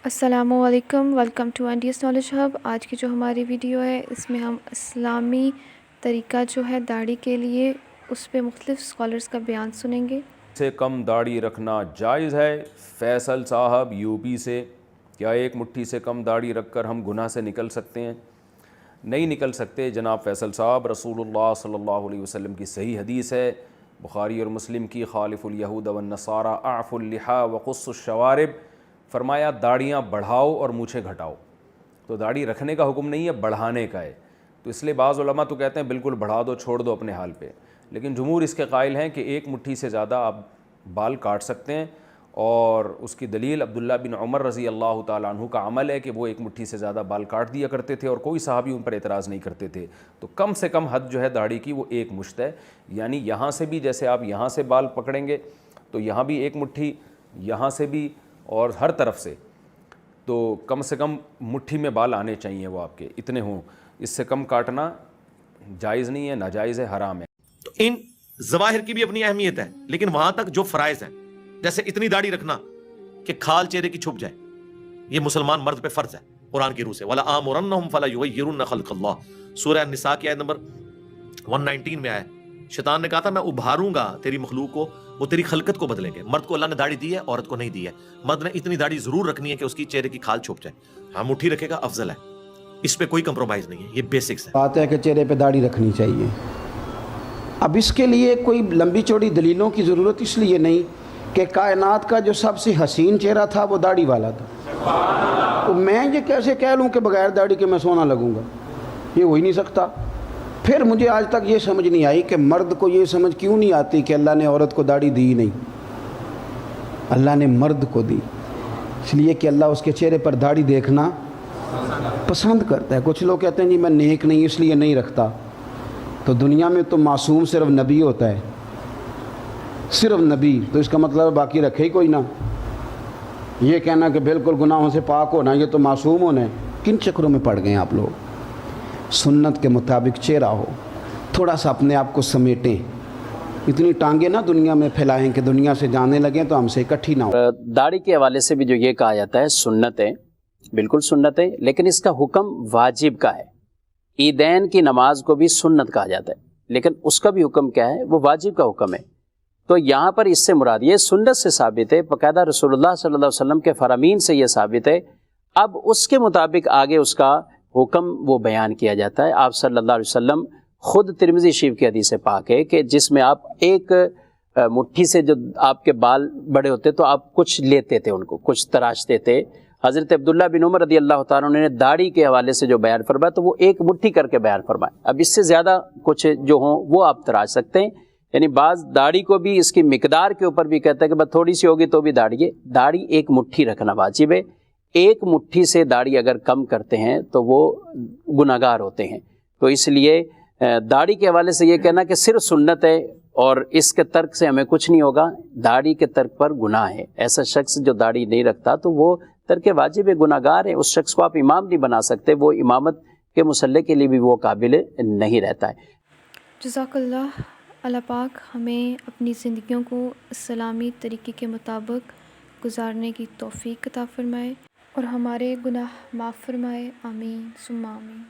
السلام علیکم، welcome to NDS knowledge hub. آج کی جو ہماری ویڈیو ہے اس میں ہم اسلامی طریقہ جو ہے داڑھی کے لیے اس پہ مختلف اسکالرس کا بیان سنیں گے۔ سے کم داڑھی رکھنا جائز ہے؟ فیصل صاحب UP سے، کیا ایک مٹھی سے کم داڑھی رکھ کر ہم گناہ سے نکل سکتے ہیں؟ نہیں نکل سکتے جناب فیصل صاحب۔ رسول اللہ صلی اللہ علیہ وسلم کی صحیح حدیث ہے، بخاری اور مسلم کی، خالف الیہود والنصارى اعف اللحا وقص الشوارب، فرمایا داڑیاں بڑھاؤ اور مونچھیں گھٹاؤ۔ تو داڑھی رکھنے کا حکم نہیں ہے، بڑھانے کا ہے۔ تو اس لیے بعض علماء تو کہتے ہیں بالکل بڑھا دو، چھوڑ دو اپنے حال پہ، لیکن جمہور اس کے قائل ہیں کہ ایک مٹھی سے زیادہ آپ بال کاٹ سکتے ہیں، اور اس کی دلیل عبداللہ بن عمر رضی اللہ تعالیٰ عنہ کا عمل ہے کہ وہ ایک مٹھی سے زیادہ بال کاٹ دیا کرتے تھے اور کوئی صحابی ان پر اعتراض نہیں کرتے تھے۔ تو کم سے کم حد جو ہے داڑھی کی وہ ایک مشت ہے، یعنی یہاں سے بھی جیسے آپ یہاں سے بال پکڑیں گے تو یہاں بھی ایک مٹھی، یہاں سے بھی، اور ہر طرف سے، تو کم سے کم مٹھی میں بال آنے چاہیے وہ آپ کے اتنے ہوں۔ اس سے کم کاٹنا جائز نہیں ہے، ناجائز ہے، حرام ہے۔ تو ان ظواہر کی بھی اپنی اہمیت ہے، لیکن وہاں تک جو فرائض ہیں، جیسے اتنی داڑھی رکھنا کہ کھال چہرے کی چھپ جائے، یہ مسلمان مرد پہ فرض ہے قرآن کی روح سے۔ وَلَا آمُرَنَّهُمْ فَلَا يُغَيِّرُنَّ خَلْقَ اللَّهِ، سورہ النساء کی آیت نمبر 119 میں آیا ہے۔ شیطان نے کہا تھا میں ابھاروں گا تیری مخلوق کو، وہ تیری خلقت کو بدلیں گے۔ مرد کو اللہ نے داڑھی دی ہے، عورت کو نہیں دی ہے۔ مرد نے اتنی داڑھی ضرور رکھنی ہے کہ اس کی چہرے کی کھال چھپ جائے، ہاں مٹھی رکھے گا افضل ہے، اس پہ کوئی کمپرومائز نہیں ہے، یہ بیسکس ہے۔ بات ہے کہ چہرے پہ داڑھی رکھنی چاہیے۔ اب اس کے لیے کوئی لمبی چوڑی دلیلوں کی ضرورت اس لیے نہیں کہ کائنات کا جو سب سے حسین چہرہ تھا وہ داڑھی والا تھا۔ تو میں یہ کیسے کہہ لوں کہ بغیر داڑھی کے میں سونا لگوں گا؟ یہ ہو ہی نہیں سکتا۔ پھر مجھے آج تک یہ سمجھ نہیں آئی کہ مرد کو یہ سمجھ کیوں نہیں آتی کہ اللہ نے عورت کو داڑھی دی نہیں، اللہ نے مرد کو دی، اس لیے کہ اللہ اس کے چہرے پر داڑھی دیکھنا پسند کرتا ہے۔ کچھ لوگ کہتے ہیں جی میں نیک نہیں اس لیے نہیں رکھتا۔ تو دنیا میں تو معصوم صرف نبی ہوتا ہے، صرف نبی، تو اس کا مطلب باقی رکھے ہی کوئی نہ۔ یہ کہنا کہ بالکل گناہوں سے پاک ہونا یہ تو معصوم ہونا ہے، کن چکروں میں پڑ گئے ہیں آپ لوگ؟ سنت کے مطابق چہرہ ہو، تھوڑا سا اپنے آپ کو سمیٹیں، اتنی ٹانگیں نہ دنیا میں پھیلائیں کہ دنیا سے جانے لگیں تو ہم سے اکٹھی نہ ہو۔ داڑھی کے حوالے سے بھی جو یہ کہا جاتا ہے سنت ہے، بالکل سنت ہے، لیکن اس کا حکم واجب کا ہے۔ عیدین کی نماز کو بھی سنت کہا جاتا ہے، لیکن اس کا بھی حکم کیا ہے؟ وہ واجب کا حکم ہے۔ تو یہاں پر اس سے مراد یہ سنت سے ثابت ہے، باقاعدہ رسول اللہ صلی اللہ علیہ وسلم کے فرامین سے یہ ثابت ہے۔ اب اس کے مطابق آگے اس کا حکم وہ بیان کیا جاتا ہے۔ آپ صلی اللہ علیہ وسلم خود ترمذی شریف کی حدیث پاک ہے کہ جس میں آپ ایک مٹھی سے جو آپ کے بال بڑے ہوتے تو آپ کچھ لیتے تھے، ان کو کچھ تراشتے تھے۔ حضرت عبداللہ بن عمر رضی اللہ تعالیٰ عنہ نے داڑھی کے حوالے سے جو بیان فرمایا تو وہ ایک مٹھی کر کے بیان فرمایا۔ اب اس سے زیادہ کچھ جو ہوں وہ آپ تراش سکتے ہیں، یعنی بعض داڑھی کو بھی اس کی مقدار کے اوپر بھی کہتا ہے کہ بس تھوڑی سی ہوگی تو بھی داڑھی ہے، داڑھی ایک مٹھی رکھنا واجب ہے۔ ایک مٹھی سے داڑھی اگر کم کرتے ہیں تو وہ گناہگار ہوتے ہیں۔ تو اس لیے داڑھی کے حوالے سے یہ کہنا کہ صرف سنت ہے اور اس کے ترک سے ہمیں کچھ نہیں ہوگا، داڑھی کے ترک پر گناہ ہے۔ ایسا شخص جو داڑھی نہیں رکھتا تو وہ ترک واجب گناہگار ہے، اس شخص کو آپ امام نہیں بنا سکتے، وہ امامت کے مسئلے کے لیے بھی وہ قابل نہیں رہتا ہے۔ جزاک اللہ۔ اللہ پاک ہمیں اپنی زندگیوں کو اسلامی طریقے کے مطابق گزارنے کی توفیق عطا فرمائے اور ہمارے گناہ معاف فرمائے، آمین ثم آمین۔